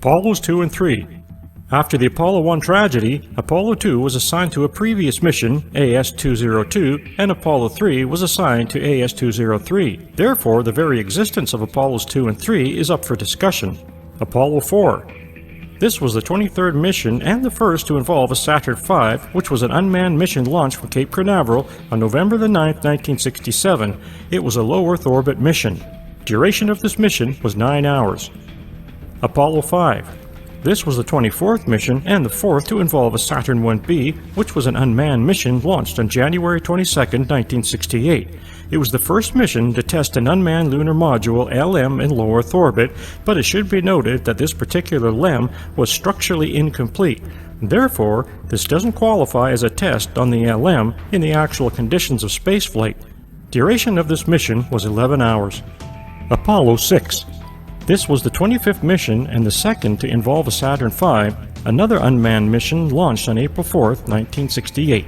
Apollos 2 and 3. After the Apollo 1 tragedy, Apollo 2 was assigned to a previous mission, AS-202, and Apollo 3 was assigned to AS-203. Therefore, the very existence of Apollos 2 and 3 is up for discussion. Apollo 4. This was the 23rd mission and the first to involve a Saturn V, which was an unmanned mission launched from Cape Canaveral on November 9, 1967. It was a low Earth orbit mission. Duration of this mission was 9 hours. Apollo 5. This was the 24th mission and the fourth to involve a Saturn 1B, which was an unmanned mission launched on January 22, 1968. It was the first mission to test an unmanned lunar module LM in low Earth orbit, but it should be noted that this particular LEM was structurally incomplete. Therefore, this doesn't qualify as a test on the LM in the actual conditions of spaceflight. Duration of this mission was 11 hours. Apollo 6. This was the 25th mission and the second to involve a Saturn V, another unmanned mission launched on April 4, 1968.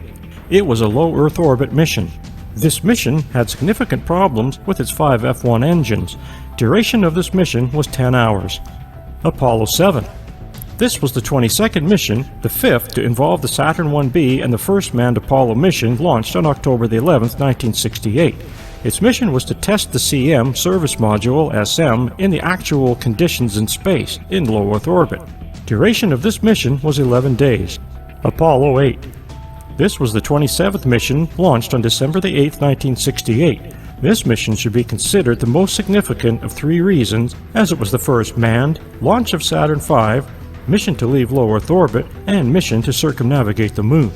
It was a low Earth orbit mission. This mission had significant problems with its 5 F1 engines. Duration of this mission was 10 hours. Apollo 7. This was the 22nd mission, the fifth to involve the Saturn 1B and the first manned Apollo mission launched on October 11, 1968. Its mission was to test the CM service module SM in the actual conditions in space in low Earth orbit. Duration of this mission was 11 days. Apollo 8. This was the 27th mission launched on December 8, 1968. This mission should be considered the most significant of 3 reasons, as it was the first manned, launch of Saturn V, mission to leave low Earth orbit, and mission to circumnavigate the Moon.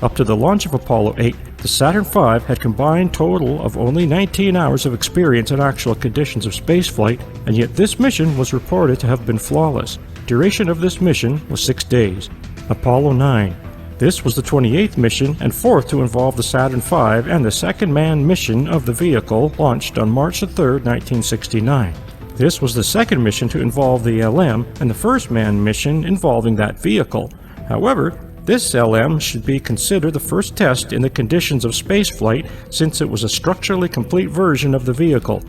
Up to the launch of Apollo 8, the Saturn V had combined total of only 19 hours of experience in actual conditions of spaceflight, and yet this mission was reported to have been flawless. Duration of this mission was 6 days. Apollo 9. This was the 28th mission and fourth to involve the Saturn V and the second manned mission of the vehicle launched on March 3, 1969. This was the second mission to involve the LM and the first manned mission involving that vehicle. However, this LM should be considered the first test in the conditions of spaceflight since it was a structurally complete version of the vehicle.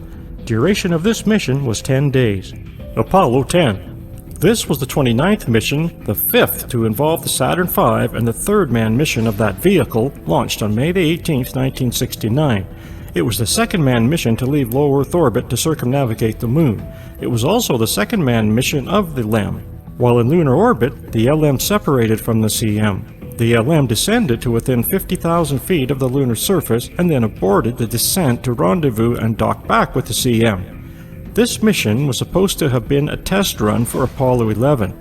Duration of this mission was 10 days. Apollo 10. This was the 29th mission, the fifth to involve the Saturn V and the third manned mission of that vehicle, launched on May 18, 1969. It was the second manned mission to leave low Earth orbit to circumnavigate the Moon. It was also the second manned mission of the LEM. While in lunar orbit, the LM separated from the CM. The LM descended to within 50,000 feet of the lunar surface and then aborted the descent to rendezvous and dock back with the CM. This mission was supposed to have been a test run for Apollo 11.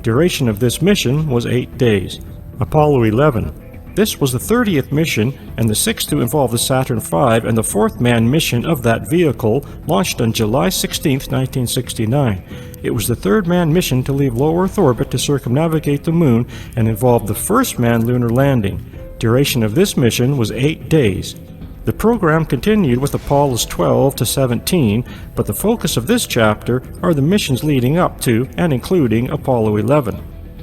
Duration of this mission was 8 days. Apollo 11. This was the 30th mission and the sixth to involve the Saturn V and the fourth manned mission of that vehicle, launched on July 16, 1969. It was the third manned mission to leave low Earth orbit to circumnavigate the Moon and involved the first manned lunar landing. Duration of this mission was 8 days. The program continued with Apollos 12 to 17, but the focus of this chapter are the missions leading up to and including Apollo 11.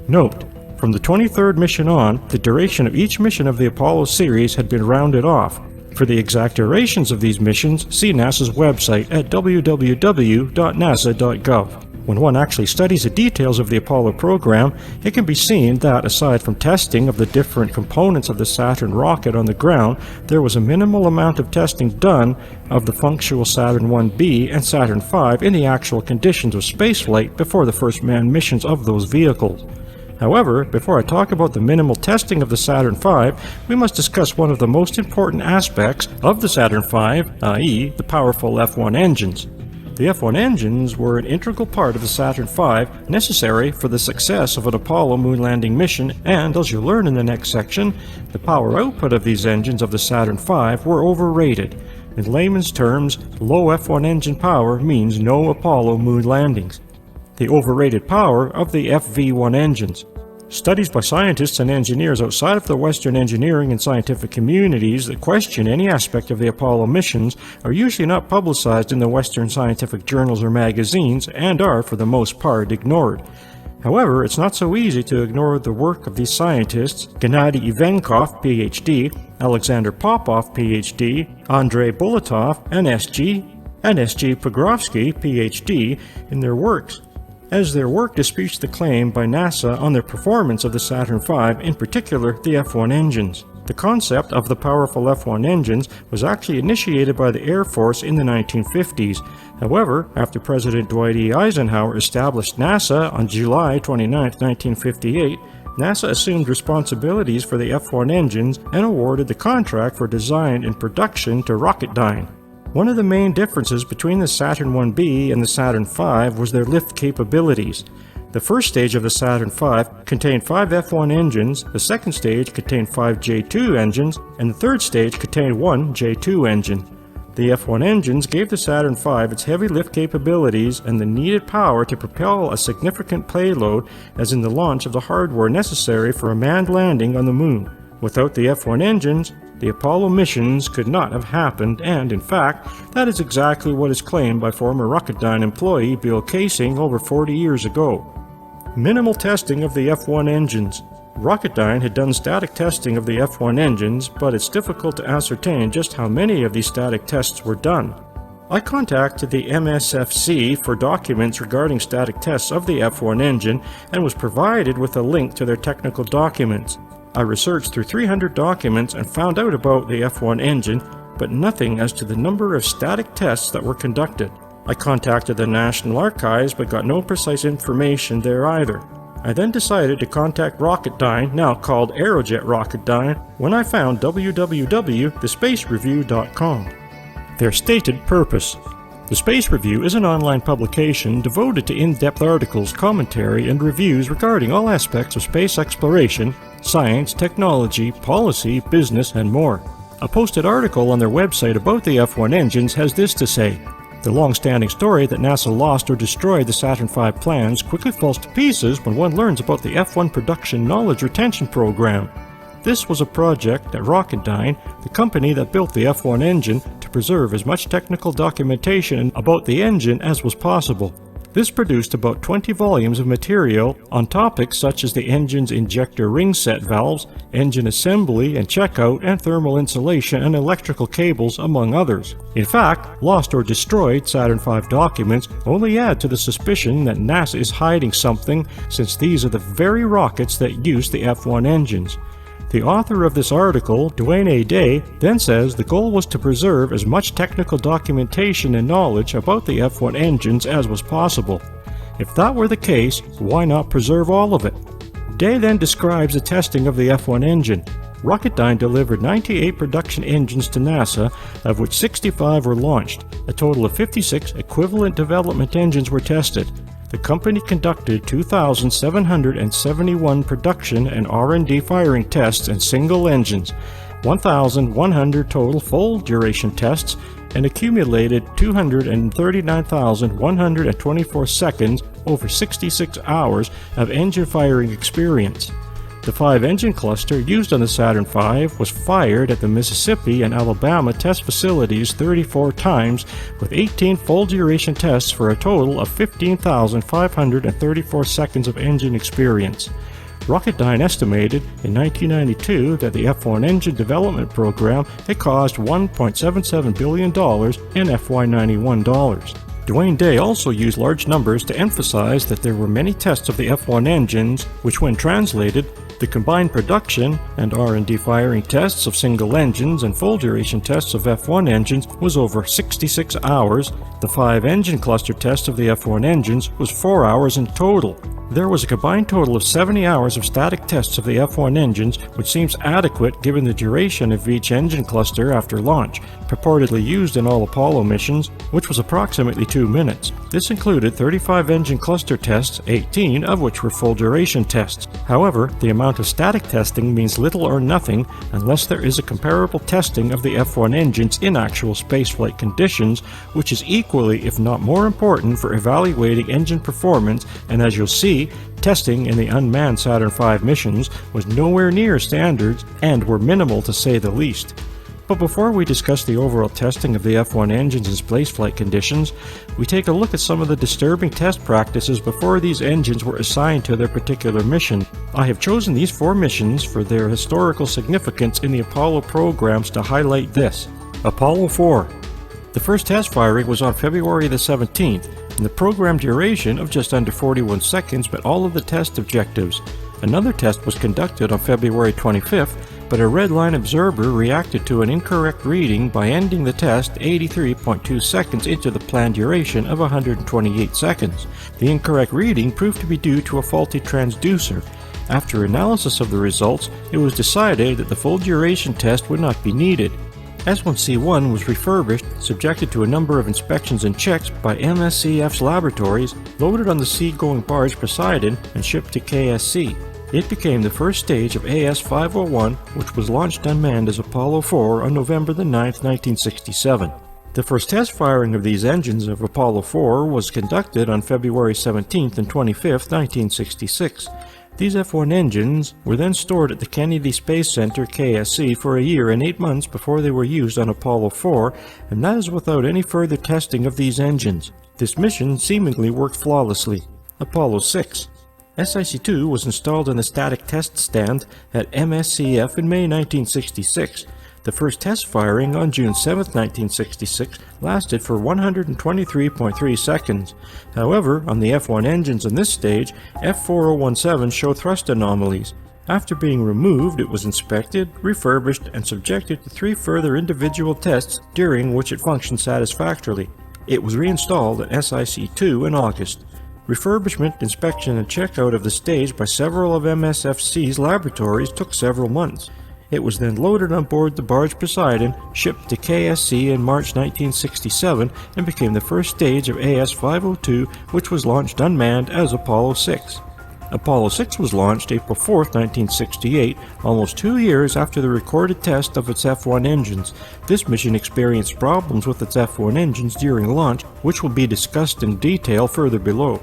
Note: from the 23rd mission on, the duration of each mission of the Apollo series had been rounded off. For the exact durations of these missions, see NASA's website at www.nasa.gov. When one actually studies the details of the Apollo program, it can be seen that, aside from testing of the different components of the Saturn rocket on the ground, there was a minimal amount of testing done of the functional Saturn 1B and Saturn V in the actual conditions of spaceflight before the first manned missions of those vehicles. However, before I talk about the minimal testing of the Saturn V, we must discuss one of the most important aspects of the Saturn V, i.e. the powerful F1 engines. The F1 engines were an integral part of the Saturn V, necessary for the success of an Apollo moon landing mission, and as you'll learn in the next section, the power output of these engines of the Saturn V were overrated. In layman's terms, low F1 engine power means no Apollo moon landings. The overrated power of the FV1 engines. Studies by scientists and engineers outside of the Western engineering and scientific communities that question any aspect of the Apollo missions are usually not publicized in the Western scientific journals or magazines and are, for the most part, ignored. However, it's not so easy to ignore the work of these scientists: Gennady Ivankov, Ph.D., Alexander Popov, Ph.D., Andrei Bolotov, NSG, and S.G. Pogrovsky, Ph.D., in their works. as their work disputes the claim by NASA on the performance of the Saturn V, in particular the F1 engines. The concept of the powerful F1 engines was actually initiated by the Air Force in the 1950s. However, after President Dwight E. Eisenhower established NASA on July 29, 1958, NASA assumed responsibilities for the F1 engines and awarded the contract for design and production to Rocketdyne. One of the main differences between the Saturn 1B and the Saturn V was their lift capabilities. The first stage of the Saturn V contained 5 F1 engines, the second stage contained 5 J2 engines, and the third stage contained 1 J2 engine. The F1 engines gave the Saturn V its heavy lift capabilities and the needed power to propel a significant payload, as in the launch of the hardware necessary for a manned landing on the Moon. Without the F1 engines, the Apollo missions could not have happened, and in fact, that is exactly what is claimed by former Rocketdyne employee Bill Kaysing over 40 years ago. Minimal testing of the F1 engines. Rocketdyne had done static testing of the F1 engines, but it's difficult to ascertain just how many of these static tests were done. I contacted the MSFC for documents regarding static tests of the F1 engine and was provided with a link to their technical documents. I researched through 300 documents and found out about the F1 engine, but nothing as to the number of static tests that were conducted. I contacted the National Archives but got no precise information there either. I then decided to contact Rocketdyne, now called Aerojet Rocketdyne, when I found www.thespacereview.com. Their stated purpose. The Space Review is an online publication devoted to in-depth articles, commentary, and reviews regarding all aspects of space exploration, science, technology, policy, business, and more. A posted article on their website about the F1 engines has this to say: "The long-standing story that NASA lost or destroyed the Saturn V plans quickly falls to pieces when one learns about the F1 production knowledge retention program. This was a project at Rocketdyne, the company that built the F1 engine, to preserve as much technical documentation about the engine as was possible. This produced about 20 volumes of material on topics such as the engine's injector ring set valves, engine assembly and checkout, and thermal insulation and electrical cables, among others. In fact, lost or destroyed Saturn V documents only add to the suspicion that NASA is hiding something, since these are the very rockets that use the F1 engines." The author of this article, Dwayne A. Day, then says the goal was to preserve as much technical documentation and knowledge about the F1 engines as was possible. If that were the case, why not preserve all of it? Day then describes the testing of the F1 engine. Rocketdyne delivered 98 production engines to NASA, of which 65 were launched. A total of 56 equivalent development engines were tested. The company conducted 2,771 production and R&D firing tests and single engines, 1,100 total full-duration tests, and accumulated 239,124 seconds over 66 hours of engine firing experience. The 5-engine cluster used on the Saturn V was fired at the Mississippi and Alabama test facilities 34 times, with 18 full-duration tests for a total of 15,534 seconds of engine experience. Rocketdyne estimated in 1992 that the F1 engine development program had cost $1.77 billion in FY91 dollars. Dwayne Day also used large numbers to emphasize that there were many tests of the F1 engines, which when translated, the combined production and R&D firing tests of single engines and full-duration tests of F1 engines was over 66 hours. The 5-engine cluster test of the F1 engines was 4 hours in total. There was a combined total of 70 hours of static tests of the F1 engines, which seems adequate given the duration of each engine cluster after launch, purportedly used in all Apollo missions, which was approximately 2 minutes. This included 35 engine cluster tests, 18 of which were full-duration tests. However, the amount of static testing means little or nothing unless there is a comparable testing of the F1 engines in actual spaceflight conditions, which is equally, if not more important, for evaluating engine performance, and as you'll see, testing in the unmanned Saturn V missions was nowhere near standards and were minimal to say the least. But before we discuss the overall testing of the F1 engines in spaceflight conditions, we take a look at some of the disturbing test practices before these engines were assigned to their particular mission. I have chosen these 4 missions for their historical significance in the Apollo programs to highlight this. Apollo 4. The first test firing was on February the 17th, and the program duration of just under 41 seconds met all of the test objectives. Another test was conducted on February 25th, but a red line observer reacted to an incorrect reading by ending the test 83.2 seconds into the planned duration of 128 seconds. The incorrect reading proved to be due to a faulty transducer. After analysis of the results, it was decided that the full duration test would not be needed. S1C1 was refurbished, subjected to a number of inspections and checks by MSCF's laboratories, loaded on the seagoing barge Poseidon, and shipped to KSC. It became the first stage of AS501, which was launched unmanned as Apollo 4 on November 9, 1967. The first test firing of these engines of Apollo 4 was conducted on February 17 and 25, 1966. These F-1 engines were then stored at the Kennedy Space Center KSC for a year and 8 months before they were used on Apollo 4, and that is without any further testing of these engines. This mission seemingly worked flawlessly. Apollo 6. SIC-2 was installed on the static test stand at MSCF in May 1966. The first test firing on June 7, 1966 lasted for 123.3 seconds. However, on the F-1 engines on this stage, F4017 showed thrust anomalies. After being removed, it was inspected, refurbished, and subjected to 3 further individual tests during which it functioned satisfactorily. It was reinstalled at SIC-2 in August. Refurbishment, inspection, and checkout of the stage by several of MSFC's laboratories took several months. It was then loaded on board the barge Poseidon, shipped to KSC in March 1967, and became the first stage of AS502, which was launched unmanned as Apollo 6. Apollo 6 was launched April 4, 1968, almost 2 years after the recorded test of its F-1 engines. This mission experienced problems with its F-1 engines during launch, which will be discussed in detail further below.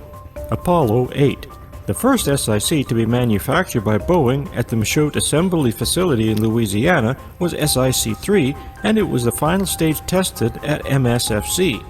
Apollo 8. The first SIC to be manufactured by Boeing at the Michoud Assembly Facility in Louisiana was SIC-3, and it was the final stage tested at MSFC.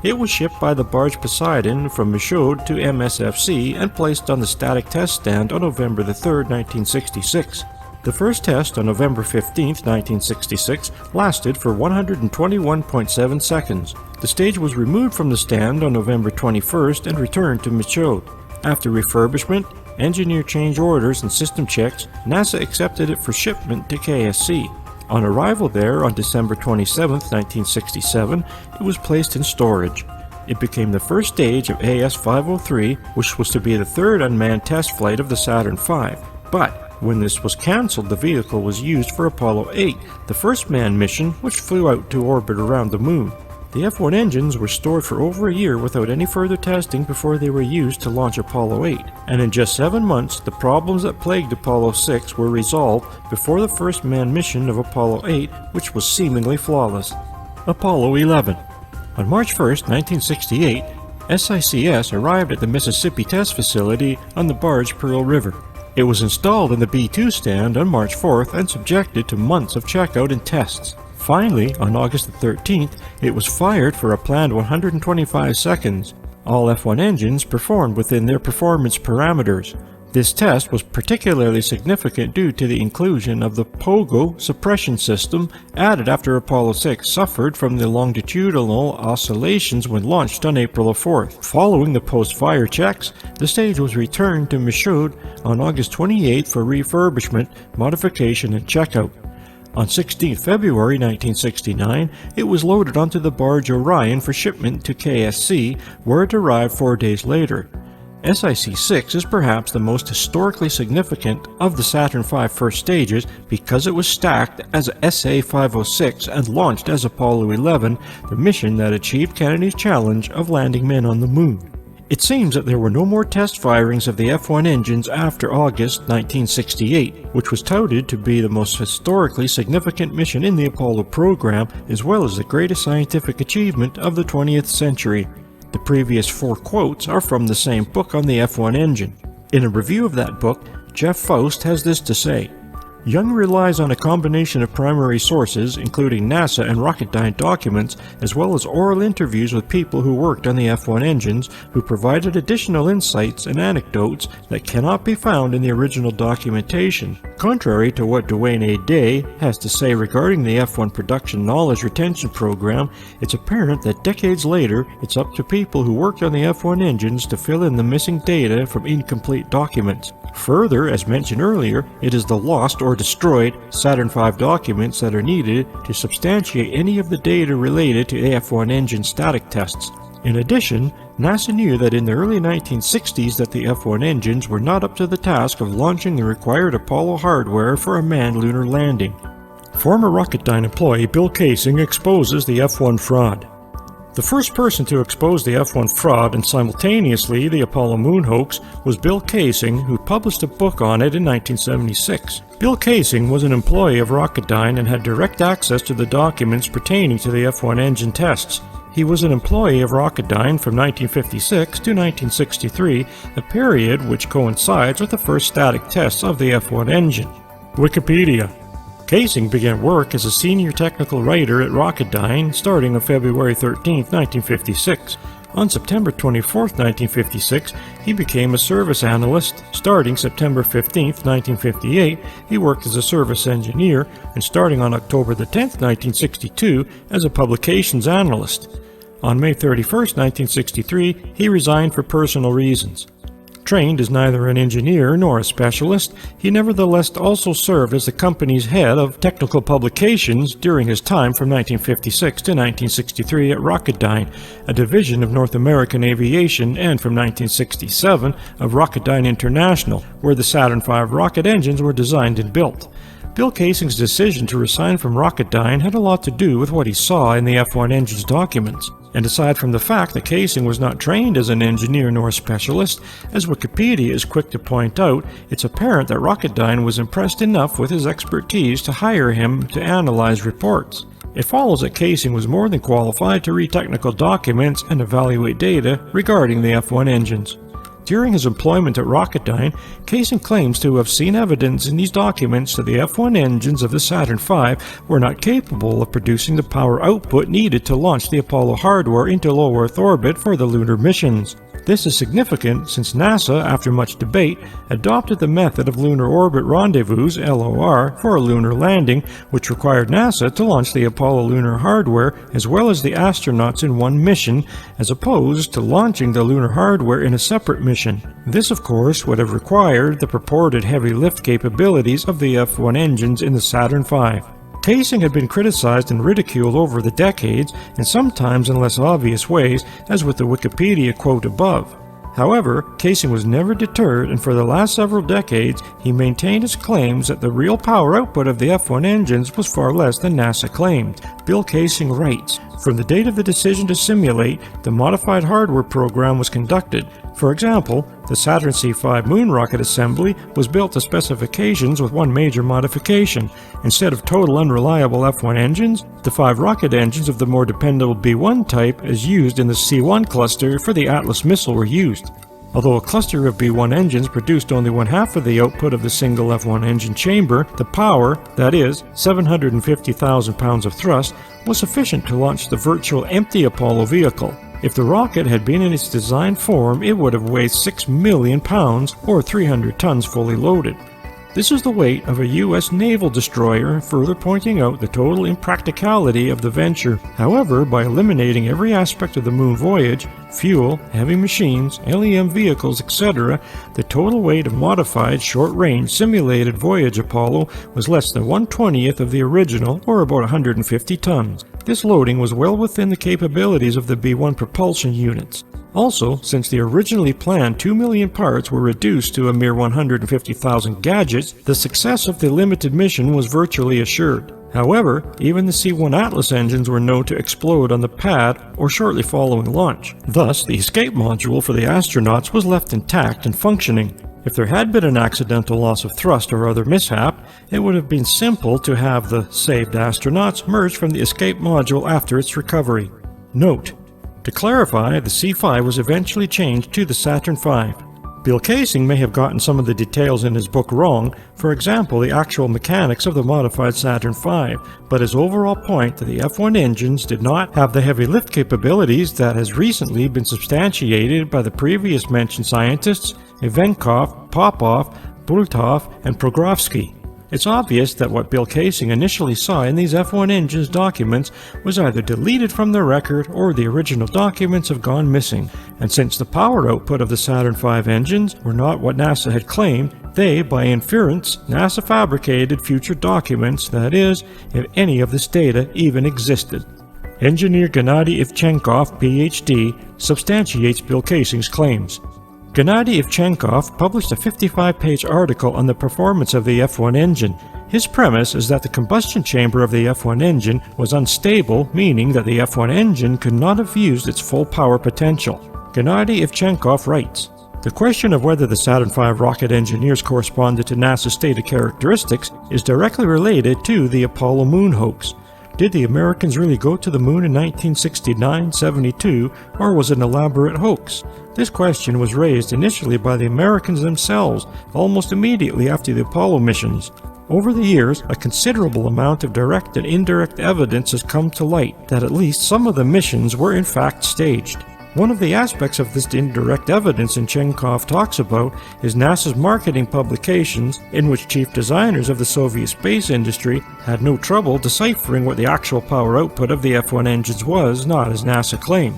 It was shipped by the barge Poseidon from Michoud to MSFC and placed on the static test stand on November 3, 1966. The first test on November 15, 1966 lasted for 121.7 seconds. The stage was removed from the stand on November 21st and returned to Michoud. After refurbishment, engineer change orders, and system checks, NASA accepted it for shipment to KSC. On arrival there on December 27, 1967, it was placed in storage. It became the first stage of AS503, which was to be the third unmanned test flight of the Saturn V. But when this was cancelled, the vehicle was used for Apollo 8, the first manned mission which flew out to orbit around the Moon. The F-1 engines were stored for over a year without any further testing before they were used to launch Apollo 8, and in just 7 months the problems that plagued Apollo 6 were resolved before the first manned mission of Apollo 8, which was seemingly flawless. Apollo 11. On March 1, 1968, SICS arrived at the Mississippi Test Facility on the barge Pearl River. It was installed in the B-2 stand on March 4th and subjected to months of checkout and tests. Finally, on August 13th, it was fired for a planned 125 seconds. All F-1 engines performed within their performance parameters. This test was particularly significant due to the inclusion of the POGO suppression system added after Apollo 6 suffered from the longitudinal oscillations when launched on April 4th. Following the post-fire checks, the stage was returned to Michoud on August 28th for refurbishment, modification, and checkout. On 16 February 1969, it was loaded onto the barge Orion for shipment to KSC, where it arrived 4 days later. SIC-6 is perhaps the most historically significant of the Saturn V first stages because it was stacked as SA-506 and launched as Apollo 11, the mission that achieved Kennedy's challenge of landing men on the Moon. It seems that there were no more test firings of the F-1 engines after August 1968, which was touted to be the most historically significant mission in the Apollo program, as well as the greatest scientific achievement of the 20th century. The previous 4 quotes are from the same book on the F-1 engine. In a review of that book, Jeff Faust has this to say: Young relies on a combination of primary sources, including NASA and Rocketdyne documents, as well as oral interviews with people who worked on the F-1 engines, who provided additional insights and anecdotes that cannot be found in the original documentation. Contrary to what Dwayne A. Day has to say regarding the F-1 production knowledge retention program, it's apparent that decades later, it's up to people who worked on the F-1 engines to fill in the missing data from incomplete documents. Further, as mentioned earlier, it is the lost or destroyed Saturn V documents that are needed to substantiate any of the data related to F-1 engine static tests. In addition, NASA knew that in the early 1960s that the F-1 engines were not up to the task of launching the required Apollo hardware for a manned lunar landing. Former Rocketdyne employee Bill Kaysing exposes the F-1 fraud. The first person to expose the F-1 fraud and simultaneously the Apollo moon hoax was Bill Kaysing, who published a book on it in 1976. Bill Kaysing was an employee of Rocketdyne and had direct access to the documents pertaining to the F-1 engine tests. He was an employee of Rocketdyne from 1956 to 1963, a period which coincides with the first static tests of the F-1 engine. Wikipedia. Kaysing began work as a senior technical writer at Rocketdyne starting on February 13, 1956. On September 24, 1956, he became a service analyst. Starting September 15, 1958, he worked as a service engineer, and starting on October 10, 1962, as a publications analyst. On May 31, 1963, he resigned for personal reasons. Trained as neither an engineer nor a specialist, he nevertheless also served as the company's head of technical publications during his time from 1956 to 1963 at Rocketdyne, a division of North American Aviation, and from 1967 of Rocketdyne International, where the Saturn V rocket engines were designed and built. Bill Kaysing's decision to resign from Rocketdyne had a lot to do with what he saw in the F-1 engine's documents. And aside from the fact that Kaysing was not trained as an engineer nor a specialist, as Wikipedia is quick to point out, it's apparent that Rocketdyne was impressed enough with his expertise to hire him to analyze reports. It follows that Kaysing was more than qualified to read technical documents and evaluate data regarding the F-1 engines. During his employment at Rocketdyne, Kaysing claims to have seen evidence in these documents that the F-1 engines of the Saturn V were not capable of producing the power output needed to launch the Apollo hardware into low Earth orbit for the lunar missions. This is significant since NASA, after much debate, adopted the method of Lunar Orbit Rendezvous LOR for a lunar landing, which required NASA to launch the Apollo lunar hardware as well as the astronauts in one mission, as opposed to launching the lunar hardware in a separate mission. This, of course, would have required the purported heavy lift capabilities of the F-1 engines in the Saturn V. Kaysing had been criticized and ridiculed over the decades, and sometimes in less obvious ways, as with the Wikipedia quote above. However, Kaysing was never deterred, and for the last several decades, he maintained his claims that the real power output of the F-1 engines was far less than NASA claimed. Bill Kaysing writes, "From the date of the decision to simulate, the modified hardware program was conducted. For example, the Saturn C5 moon rocket assembly was built to specifications with one major modification. Instead of total unreliable F-1 engines, the 5 rocket engines of the more dependable B-1 type as used in the C-1 cluster for the Atlas missile were used. Although a cluster of B-1 engines produced only one half of the output of the single F-1 engine chamber, the power, that is, 750,000 pounds of thrust, was sufficient to launch the virtual empty Apollo vehicle. If the rocket had been in its design form, it would have weighed 6 million pounds, or 300 tons fully loaded. This is the weight of a U.S. naval destroyer, further pointing out the total impracticality of the venture. However, by eliminating every aspect of the moon voyage, fuel, heavy machines, LEM vehicles, etc., the total weight of modified, short-range, simulated voyage Apollo was less than 1/20th of the original, or about 150 tons. This loading was well within the capabilities of the B-1 propulsion units. Also, since the originally planned 2 million parts were reduced to a mere 150,000 gadgets, the success of the limited mission was virtually assured. However, even the C-1 Atlas engines were known to explode on the pad or shortly following launch. Thus, the escape module for the astronauts was left intact and functioning. If there had been an accidental loss of thrust or other mishap, it would have been simple to have the saved astronauts merge from the escape module after its recovery. Note: to clarify, the C5 was eventually changed to the Saturn V. Bill Kaysing may have gotten some of the details in his book wrong, for example the actual mechanics of the modified Saturn V, but his overall point that the F1 engines did not have the heavy lift capabilities that has recently been substantiated by the previous mentioned scientists Ivankov, Popov, Bultov, and Progrovsky. It's obvious that what Bill Kaysing initially saw in these F1 engines documents was either deleted from the record or the original documents have gone missing, and since the power output of the Saturn V engines were not what NASA had claimed, they, by inference, NASA fabricated future documents, that is, if any of this data even existed. Engineer Gennady Ivchenkov, Ph.D., substantiates Bill Kaysing's claims. Gennady Ivchenkov published a 55-page article on the performance of the F1 engine. His premise is that the combustion chamber of the F1 engine was unstable, meaning that the F1 engine could not have used its full power potential. Gennady Ivchenkov writes, "The question of whether the Saturn V rocket engineers corresponded to NASA's stated characteristics is directly related to the Apollo moon hoax. Did the Americans really go to the moon in 1969-72, or was it an elaborate hoax? This question was raised initially by the Americans themselves, almost immediately after the Apollo missions. Over the years, a considerable amount of direct and indirect evidence has come to light that at least some of the missions were in fact staged. One of the aspects of this indirect evidence Chenkov talks about is NASA's marketing publications, in which chief designers of the Soviet space industry had no trouble deciphering what the actual power output of the F1 engines was, not as NASA claimed.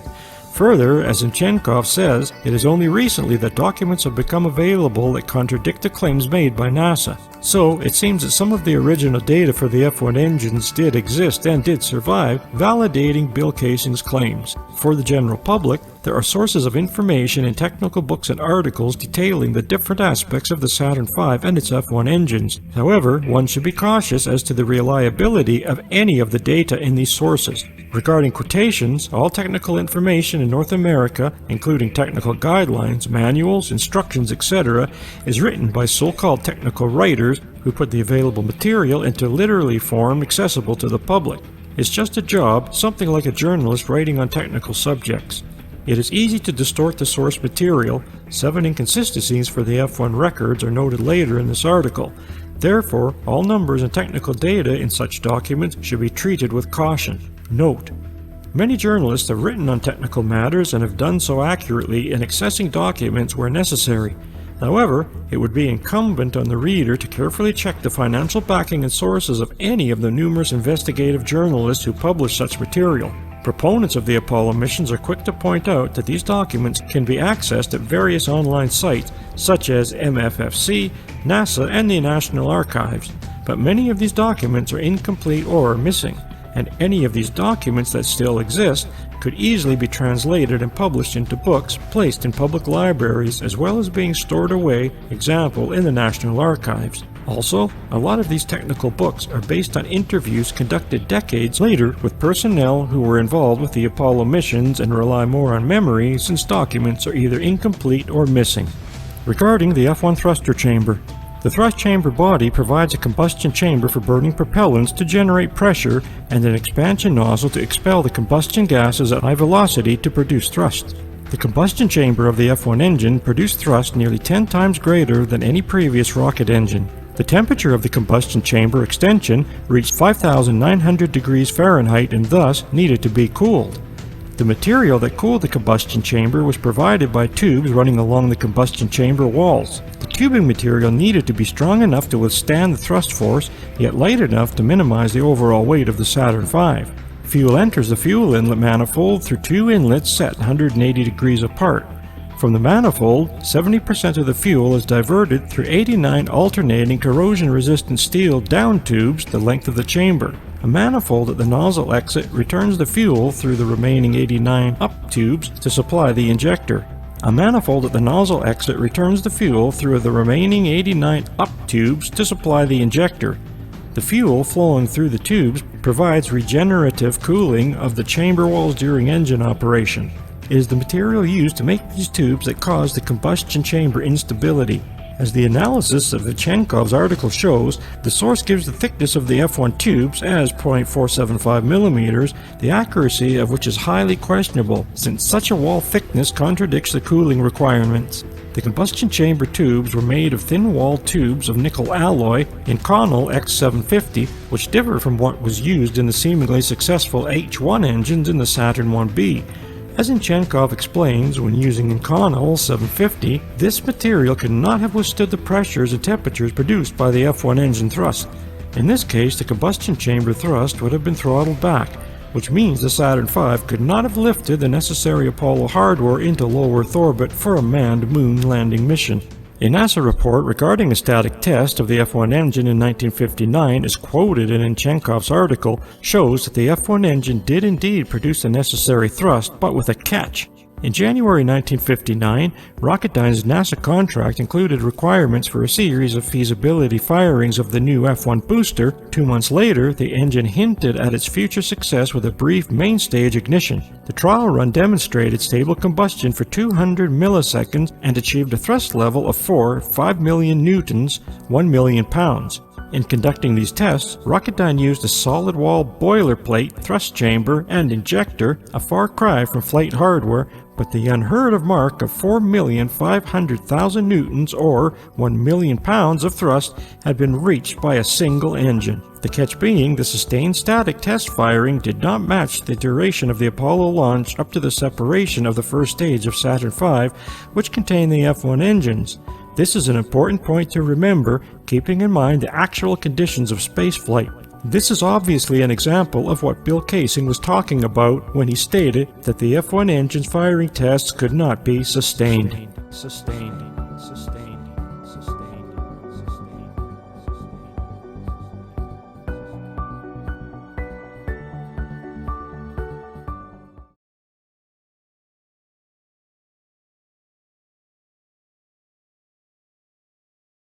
Further, as Chenkov says, it is only recently that documents have become available that contradict the claims made by NASA. So, it seems that some of the original data for the F1 engines did exist and did survive, validating Bill Kaysing's claims. For the general public, there are sources of information in technical books and articles detailing the different aspects of the Saturn V and its F1 engines. However, one should be cautious as to the reliability of any of the data in these sources. Regarding quotations, all technical information in North America, including technical guidelines, manuals, instructions, etc., is written by so-called technical writers who put the available material into literary form accessible to the public. It's just a job, something like a journalist writing on technical subjects. It is easy to distort the source material. 7 inconsistencies for the F1 records are noted later in this article. Therefore, all numbers and technical data in such documents should be treated with caution. Note: many journalists have written on technical matters and have done so accurately in accessing documents where necessary. However, it would be incumbent on the reader to carefully check the financial backing and sources of any of the numerous investigative journalists who publish such material. Proponents of the Apollo missions are quick to point out that these documents can be accessed at various online sites such as MFFC, NASA, and the National Archives, but many of these documents are incomplete or are missing, and any of these documents that still exist could easily be translated and published into books placed in public libraries as well as being stored away, example, in the National Archives. Also, a lot of these technical books are based on interviews conducted decades later with personnel who were involved with the Apollo missions and rely more on memory since documents are either incomplete or missing. Regarding the F1 thruster chamber, the thrust chamber body provides a combustion chamber for burning propellants to generate pressure and an expansion nozzle to expel the combustion gases at high velocity to produce thrust. The combustion chamber of the F1 engine produced thrust nearly 10 times greater than any previous rocket engine. The temperature of the combustion chamber extension reached 5,900 degrees Fahrenheit and thus needed to be cooled. The material that cooled the combustion chamber was provided by tubes running along the combustion chamber walls. The tubing material needed to be strong enough to withstand the thrust force, yet light enough to minimize the overall weight of the Saturn V. Fuel enters the fuel inlet manifold through 2 inlets set 180 degrees apart. From the manifold, 70% of the fuel is diverted through 89 alternating corrosion-resistant steel down tubes the length of the chamber. A manifold at the nozzle exit returns the fuel through the remaining 89 up tubes to supply the injector. A manifold at the nozzle exit returns the fuel through the remaining 89 up tubes to supply the injector. The fuel flowing through the tubes provides regenerative cooling of the chamber walls during engine operation. It is the material used to make these tubes that cause the combustion chamber instability. As the analysis of Vichenkov's article shows, the source gives the thickness of the F1 tubes as 0.475 millimeters, the accuracy of which is highly questionable, since such a wall thickness contradicts the cooling requirements. The combustion chamber tubes were made of thin-walled tubes of nickel alloy Inconel X750, which differ from what was used in the seemingly successful H1 engines in the Saturn 1B. As Vicchenkov explains, when using Inconel 750, this material could not have withstood the pressures and temperatures produced by the F1 engine thrust. In this case, the combustion chamber thrust would have been throttled back, which means the Saturn V could not have lifted the necessary Apollo hardware into low Earth orbit for a manned moon landing mission. A NASA report regarding a static test of the F1 engine in 1959, as quoted in Vichenkov's article, shows that the F1 engine did indeed produce the necessary thrust, but with a catch. In January 1959, Rocketdyne's NASA contract included requirements for a series of feasibility firings of the new F1 booster. 2 months later, the engine hinted at its future success with a brief main stage ignition. The trial run demonstrated stable combustion for 200 milliseconds and achieved a thrust level of 5 million newtons, 1 million pounds. In conducting these tests, Rocketdyne used a solid-wall boilerplate thrust chamber and injector, a far cry from flight hardware, but the unheard-of mark of 4,500,000 newtons or 1 million pounds of thrust had been reached by a single engine. The catch being the sustained static test firing did not match the duration of the Apollo launch up to the separation of the first stage of Saturn V, which contained the F1 engines. This is an important point to remember, keeping in mind the actual conditions of spaceflight. This is obviously an example of what Bill Kaysing was talking about when he stated that the F1 engine's firing tests could not be sustained.